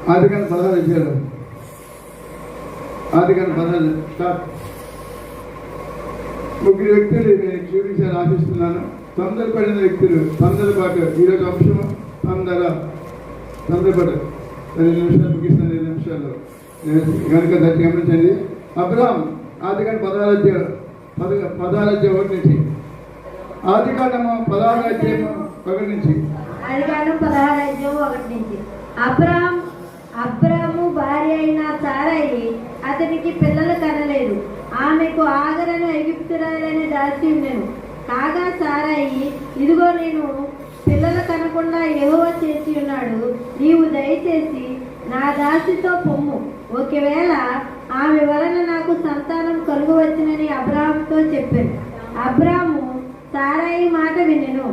ఆదికాండం 16 అధ్యాయాలు. ఆదికాండం 16 స్టార్ట్. ముగ్గురు వ్యక్తులు నేను చూపించాలని ఆశిస్తున్నాను. తొందరపడిన వ్యక్తులు, తొందరపాటు. ఈరోజు అంశము తొందరపాటు. 2 నిమిషాలు ముగిస్తాను. 2 నిమిషాల్లో కనుక దాన్ని గమనించండి. అబ్రహాం ఆదికాండం 16 అధ్యాయం 1 నుంచి. ఆదికాండము 16 అధ్యాయం 1 నుంచి. ఆదికాండం 16 అధ్యాయం 1 నుంచి. అబ్రాము భార్య అయిన సారయి అతనికి పిల్లలు కనలేదు. ఆమెకు ఆగరను ఐగుప్తురాలైన దాసి ఉండెను. కాగా సారయి, ఇదిగో నేను పిల్లలు కనకుండా యెహోవా చేసి ఉన్నాడు. నీవు దయచేసి నా దాసితో పొమ్ము. ఒకవేళ ఆమె వలన నాకు సంతానం కలుగవచ్చునని అబ్రాముతో చెప్పాను. అబ్రాము సారయి మాట వినెను.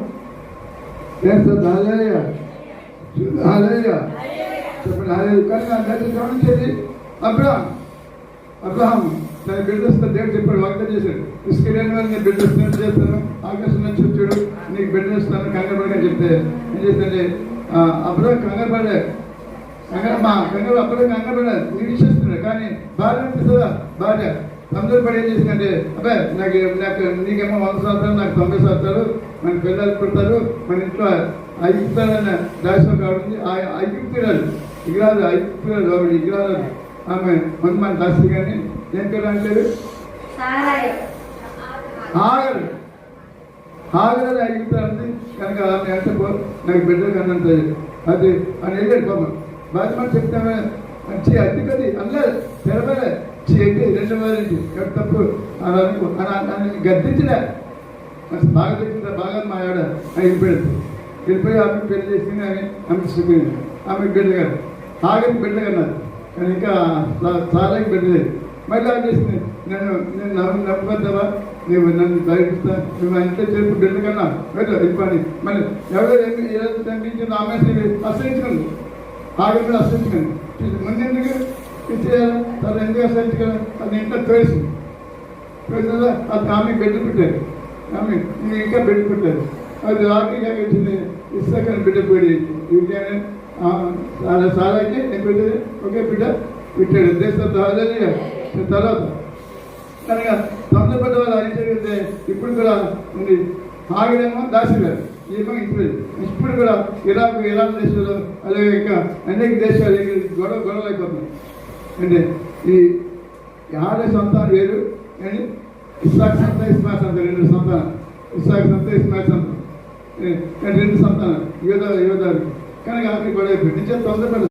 గమనించేది అబ్రహాం తన బిడ్డస్తో దేవుడు చెప్పాడు, వాగ్దానం చేశాడు. ఇస్రాయేలు వారిని నేను బిడ్డ చేస్తాను, ఆకాశం నుంచి వచ్చాడు, నీకు బిడ్డ ఇస్తాను, కంగారు పడని చెప్తే ఏం చేస్తే అబ్రహాం కంగారు పడ్డాడు. అబ్రహాం కంగారు పడ్డాడు, నిరీక్షిస్తున్నాడు. కానీ భార్య అనిపిస్తుందా? భార్య తొందరపడి ఏం చేసిందంటే, అబ్బాయి నీకేమో 100 సంవత్సరాలు, నాకు 90 సంవత్సరాలు, మన పిల్లలు పుడతారు, మన ఇంట్లో ఐగుప్తురాలన్న దాసం కాబట్టి ఐగుప్తురాలు ఇగ్రాలు ఆవిడ ఇగ్రాలు ఆమె ముందు మన దాసి. కానీ ఏం పేరు అంటారు? ఆగరు ఐగుప్తురాలు. కనుక ఆమె అంటే నాకు బిడ్డలు కన్నంత అది అని వెళ్ళాడు. పాప బాగా మనం చెప్తామే మంచి అద్దె కది అందులో తెరవలే ఏంటి 2 వారంటి తప్పు గద్దించలే. మంచి బాగా తెచ్చిందా? బాగా మా ఆవిడ వెళ్ళిపోయి ఆమెకు పెళ్లి చేసింది. ఆమె అనిపిస్తుంది. ఆమెకు బిడ్డ గారు ఆగని బిడ్డ కన్నారు. కానీ ఇంకా సారాకి బిడ్డ లేదు. మళ్ళీ ఆమె చేసింది, నేను నమ్మకద్దావా, నువ్వు నన్ను బయటిస్తా, నువ్వు మా ఇంట్లో చెప్పు బిడ్డ కన్నా వెళ్ళిపోయి మళ్ళీ ఎవరో తగ్గించింది. ఆమె అసహించుకుంది. ఆగని కూడా అసహించుకుంది. ముందెందుకు ఇచ్చేయాలి? తను ఎందుకు అసహించుకోవాలి? అది ఇంట్లో తోసి అది ఆమె బిడ్డ పెట్టారు. ఆమె ఇంకా బిడ్డ పెట్టారు. అది ఆఖరిగా వచ్చింది ఇస్సాకని బిడ్డ పోయి సారాకి పెట్టేది ఒకే బిడ్డ పెట్టాడు. దేశం తర్వాత కనుక తొందరపడ్డ వాళ్ళు అయితే ఇప్పుడు కూడా ఉంది. ఆగడేమో దాసిగారు, ఏమో ఇప్పుడు కూడా ఇరాక్ దేశాలు అలాగే ఇంకా అనేక దేశాలు గొడవలు అయిపోతున్నాయి. అంటే ఈ 6 సంతానం వేరు. అండి ఇస్సాక్ సంత, ఇస్మాయిల్ సంత, 2 సంతానం. ఇస్సాక్ సంత, ఇస్మాయిల్ సంత, 2 సంతానం యోధారు. కనుక ఆఖరి గొడవ అయిపోయింది. తొందరపడ